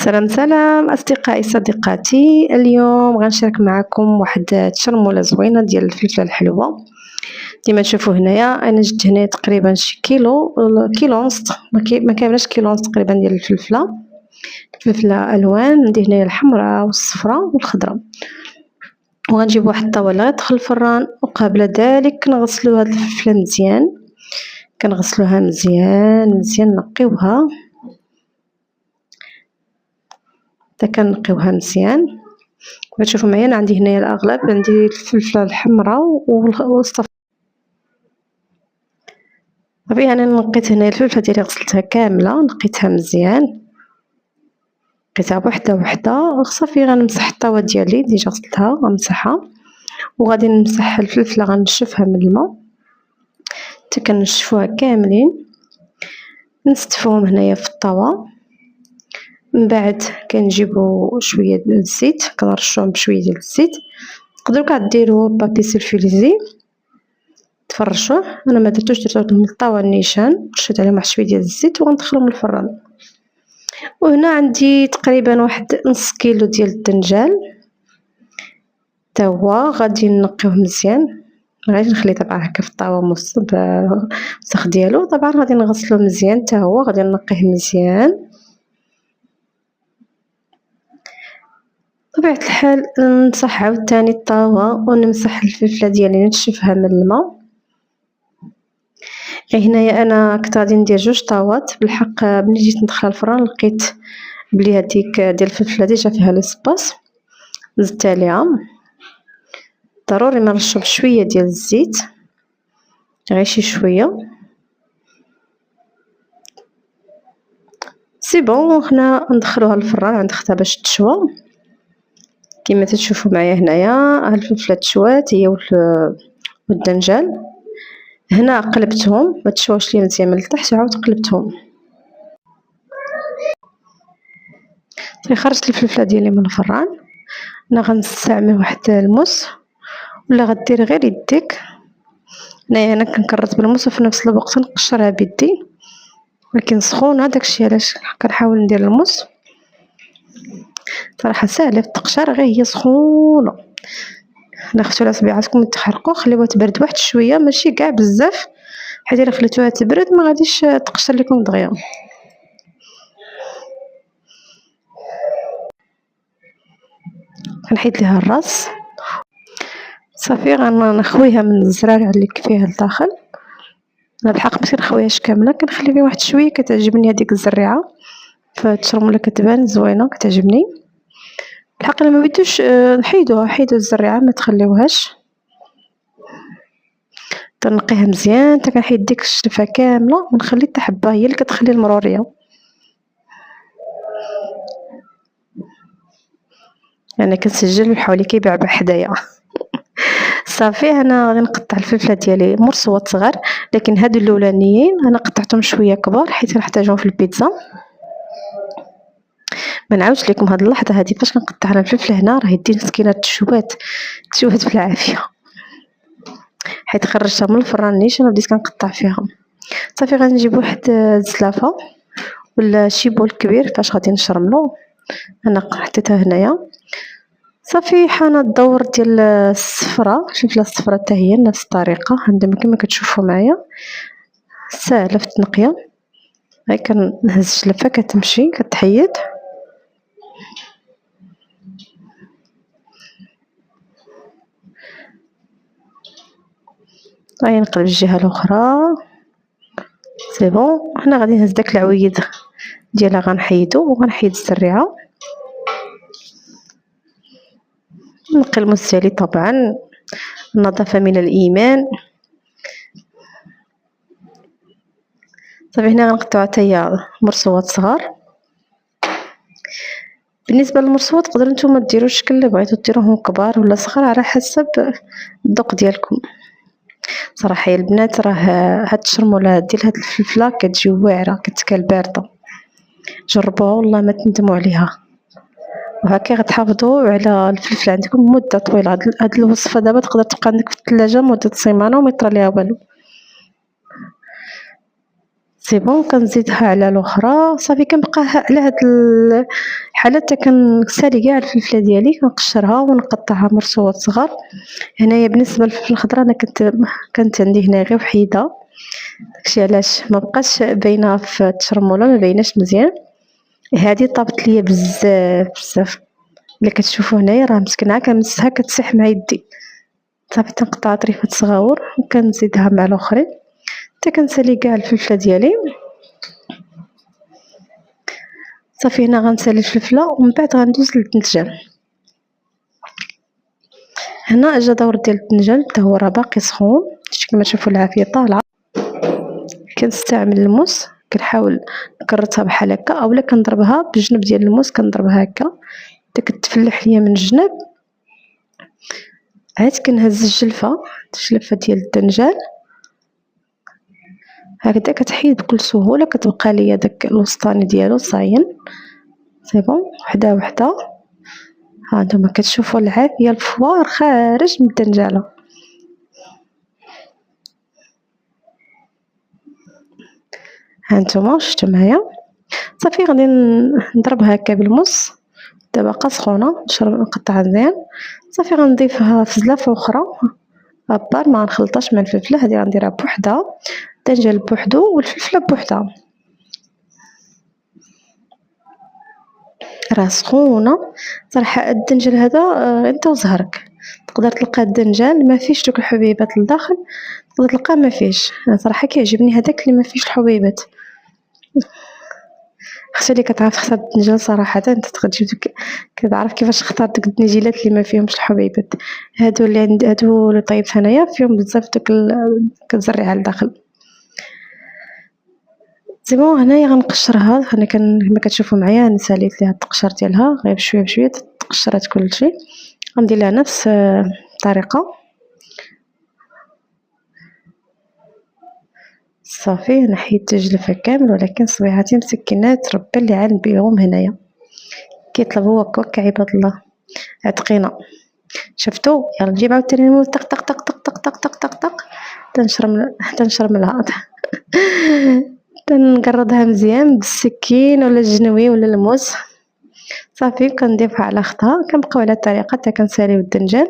سلام سلام أصدقائي صديقاتي، اليوم غنشارك معكم واحد التشرمولة زوينة ديال الفلفلة الحلوة. كيما تشوفوا هنايا أنا جبت هنايا تقريبا شي كيلو ونص، ما كاملاش كيلو ونص تقريبا ديال الفلفلة ألوان. عندي هنايا الحمراء والصفراء والخضراء، وغنجيب واحد الطاوة اللي غتدخل الفران، وقبل ذلك كنغسلو هاد الفلفلة مزيان، كنغسلوها مزيان نقيوها حتى كنقيوها مزيان. كتشوفوا معايا انا عندي هنايا الاغلب، عندي الفلفله الحمراء والصفراء. صافي انا نقيت هنايا الفلفله ديالي، غسلتها كامله نقيتها مزيان، نقيتها بوحده وحده. صافي غنمسح الطاوه ديالي ديجا غسلتها، غنمسحها وغادي نمسح الفلفله، غنشفها من الماء حتى كنشفوها كاملين، نستفوهم هنايا في الطاوه. من بعد كنجيبو شويه ديال الزيت، كنرشوهم بشويه ديال الزيت. تقدروا كاع ديروا بابي سلفيليزي تفرشوه، انا ما درتوش، درت من الطاوه النيشان، رشيت عليهم واحد شويه ديال الزيت وغندخلهم للفران. وهنا عندي تقريبا واحد نص كيلو ديال الدنجال، تا هو غادي نقيوه مزيان، غادي نخليه طبعا هكا في الطاوه الوسخ ديالو. طبعا غادي نغسلوه مزيان، تا هو غادي نقيه مزيان. بطبيعة الحال نمسح عاوتاني الطاوة ونمسح الفلفلة ديالي، نشفها من الماء. هنايا انا كنت غادي ندير جوج طاوات، بالحق ملي جيت ندخلها الفران لقيت بلي هذيك ديال الفلفلة ديجا فيها لوسباس، زدت عليها. ضروري نرشو بشوية ديال الزيت، غير شي شوية. سي بون، هنا ندخلوها للفران عند اختها باش تشوى. كما تشوفوا معايا هنايا ها الفلفله تشوات هي والدنجال. هنا قلبتهم، ما تشوش لي مزيان من التحت، عاود قلبتهم. صافي خرجت الفلفله ديالي من الفران. انا غنستعمل واحد الموس، ولا غدير غير يديك. هنايا انا كنكرط بالموس وفي نفس الوقت نقشرها بيدي، ولكن سخونه، داكشي علاش كنحاول ندير الموس. صراحه ساهله في التقشير، غير هي سخونه. ناخذوا على صبيعاتكم تحرقوا، خليوها تبرد واحد شويه، ماشي كاع بزاف، حيت الا خليتوها تبرد ما غاديش تقشر لكم دغيا. كنحيد ليها الراس. صافي غنخويها من الزرارع اللي فيها لداخل. انا بالحق ماشي كنخويهاش كامله، كنخلي فيها واحد شويه. كتعجبني هذيك الزريعه فالتشرموله، كتبان زوينه كتعجبني بالحق. انا ما بغيتوش نحيدوها، حيدوا الزريعه ما تخليوهاش. تنقيها مزيان حتى كنحيد ديك الشلفه كامله، ونخلي حتى حبه هي اللي كتخلي المروريه. انا كنسجل وحاولي كيبعبع حدايا. صافي انا غادي نقطع الفلفله ديالي مرصوات صغار، لكن هادو الاولانيين انا قطعتهم شويه كبار حيت نحتاجهم في البيتزا. ما نعاودش لكم هاد اللحظه هادي فاش كنقطع انا الفلفله، هنا راه يدي مسكينه تشوات بالعافيه، حيت خرجتها من الفران نيشان وبديت كنقطع فيها. صافي غنجيب واحد الزلافه ولا شي بول كبير فاش غادي نشرملو. انا حطيتها هنايا. صافي حان الدور ديال الصفراء، الفلفله الصفراء حتى هي نفس الطريقه، عندما كما كتشوفوا معايا ساهله في التنقيه. هاي كنهز الشلفه كتمشي كتحيد. هاي نقلب الجهه الاخرى. سي بون، هنا غادي نهز داك العويد ديالها غنحيدو، وغنحيد الزريعه. نقي الموس ديالي، طبعا النظافه من الايمان. صافي هنا غنقطعو حتى هي مرصوات صغار. بالنسبه للمرصوات تقدروا نتوما ديروا الشكل اللي بغيتو، ديروهم كبار ولا صغار على حسب الذوق ديالكم. صراحه يا البنات راه هاد الشرموله ديال هاد الفلفله كتجي واعره، كتكال بارده. جربوها والله ما تندموا عليها، وهكا غتحافظوا على الفلفل عندكم مده طويله. هاد الوصفه دابا تقدر تبقى عندك في الثلاجه مده سيمانه وما يطرى ليها والو. سي بون كنزيدها على الاخرى صافي. كنبقى على هاد الحاله حتى كنسالي كاع الفلفله ديالي كنقشرها ونقطعها مرصوات صغار. هنايا بالنسبه للفلفل الخضراء انا كانت عندي هنا غير وحيده، داكشي علاش ما بقاش باينه في التشرموله، ما بايناش مزيان. هذه طابت ليا بزاف بزاف، اللي كتشوفوا هنايا راه مسكنه كنمسها كتسيح مع يدي. صافي تنقطع طريفات صغاور وكنزيدها مع الاخرين حتى كنسالي كاع الفلفله ديالي. صافي هنا غنسالي الفلفله ومن بعد غندوز للدنجال. هنا جا دور ديال الدنجال حتى هو راه باقي سخون، كما تشوفوا العافيه طالعه. كنستعمل الموس، كنحاول نكرتها بحال هكا اولا كنضربها بجنب ديال الموس، كنضربها هكا حتى كتفلح ليا من الجناب. عاد كنهز الجلفه ديال الدنجال هكذا كتحيد بكل سهوله، كتبقى ليا داك الوسطاني ديالو صاين. سي بون وحده وحده. ها نتوما كتشوفوا العافيه الفوار خارج من الدنجاله. ها نتوما شفتوا معايا. صافي غادي نضربها هكا بالموس، دابا باقا سخونه نقطعها مزيان. صافي غنضيفها في زلافه اخرى ابار، ما غنخلطهاش مع الفلفله، هذه غنديرها بوحدها، الدنجال بوحدو والفلفله بوحدها. راه سخونه صراحه. الدنجال هذا انت وزهرك، تقدر تلقى الدنجال ما فيش دوك الحبيبات لداخل، تقدر تلقاه ما فيش. صراحه كيعجبني هذاك اللي ما فيش الحبيبات. اختي اللي كتعرف تختار الدنجال صراحه انت تجيب دوك، كتعرف كيفاش تختار دوك الدنجيلات اللي ما فيهمش الحبيبات. هادو اللي عند هادو اللي طيبت انايا فيهم بزاف دوك كتزرعها لداخل. سي بون هنايا غنقشرها. انا كما كتشوفوا معايا انا ساليت ليها التقشر ديالها غير بشويه بشويه تقشرات كلشي. غندير لها نفس الطريقه. صافي انا حيدت الجلفه كامل، ولكن صبيعاتي مسكنات ربي اللي عالم بيهم هنايا. كيطلب هو كوك عباد الله عتقينا. شفتوا؟ يلا نجيب عاوتاني نمول طق طق طق طق طق طق طق طق طق تنشرملها تنقردها مزيان بالسكين ولا الجنوي ولا الموس. صافي كنضيفها على خطها. كنبقاو على الطريقه حتى كنساليو الدنجال.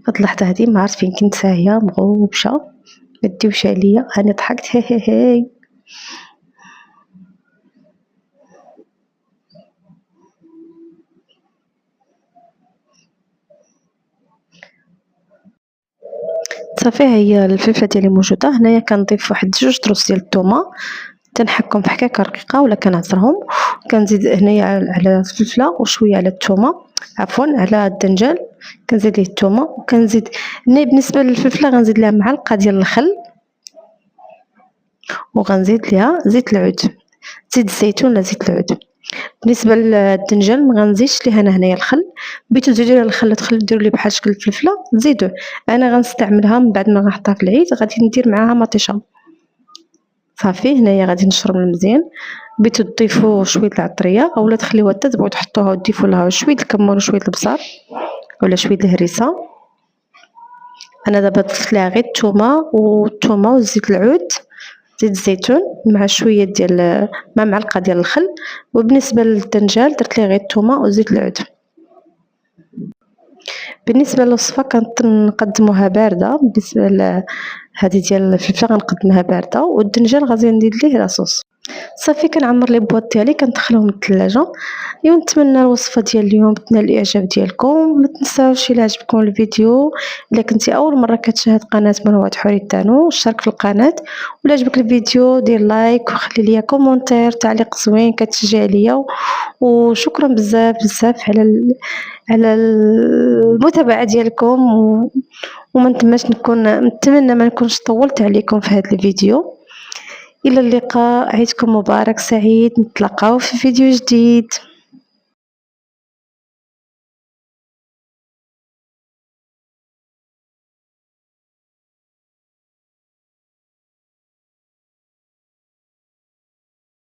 هاد اللحظه هادي ما عرفت فين كنت ساهيه مغوبشه، ما ديوش عليا انا ضحكت هي هي هي. صافي هي الفلفله ديالي موجوده هنايا. كنضيف واحد 2 دروس ديال الثومه تنحكهم في حكاكه رقيقه ولا كنعصرهم. كنزيد هنايا على الفلفله وشويه على الثومه، عفوا على الدنجال كنزيد ليه الثومه. وكنزيد هنا بالنسبه للفلفله غنزيد لها معلقه ديال الخل، وغنزيد ليها زيت العود، زيت الزيتون ولا زيت العود. بالنسبه للدنجال ما غنزيدش ليه انا هنايا الخل. بغيتو تزيدوا الخل ديروا ليه بحال شكل الفلفله زيدوه. انا غنستعملها من بعد ما غنحطها في العيد غادي ندير معاها مطيشه. صافي هنايا غادي نشرب مزيان. بغيتو تضيفوا شويه العطريه اولا تخليوها حتى تبغيو تحطوها وتضيفوا لها شويه الكمون وشويه البصل ولا شويه الهريسه. انا دابا ضفت لها غير الثومه وزيت العود، زيت الزيتون مع شويه ديال مع معلقه ديال الخل. وبالنسبه للدنجال درت ليه غير الثومه وزيت العود. بالنسبه للوصفه كنقدموها بارده. بالنسبه لهذه ديال الفلفله غنقدمها بارده، والدنجال غادي ندير ليه لاصوص. صافي كنعمر لي بواط ديالي كندخلهم للثلاجه. ايوا نتمنى الوصفه ديال اليوم تنال الاعجاب ديالكم. ما تنساوش الى عجبكم الفيديو، الا كنتي اول مره كتشاهد قناه مروه حوريتانو شارك في القناه، ولا عجبك الفيديو دير لايك وخلي ليا كومونتير تعليق زوين كتشجع ليا. وشكرا بزاف بزاف على المتابعه ديالكم. وما نتمنى ما نكونش طولت عليكم في هذا الفيديو. الى اللقاء، عيدكم مبارك سعيد، نتلاقاو في فيديو جديد.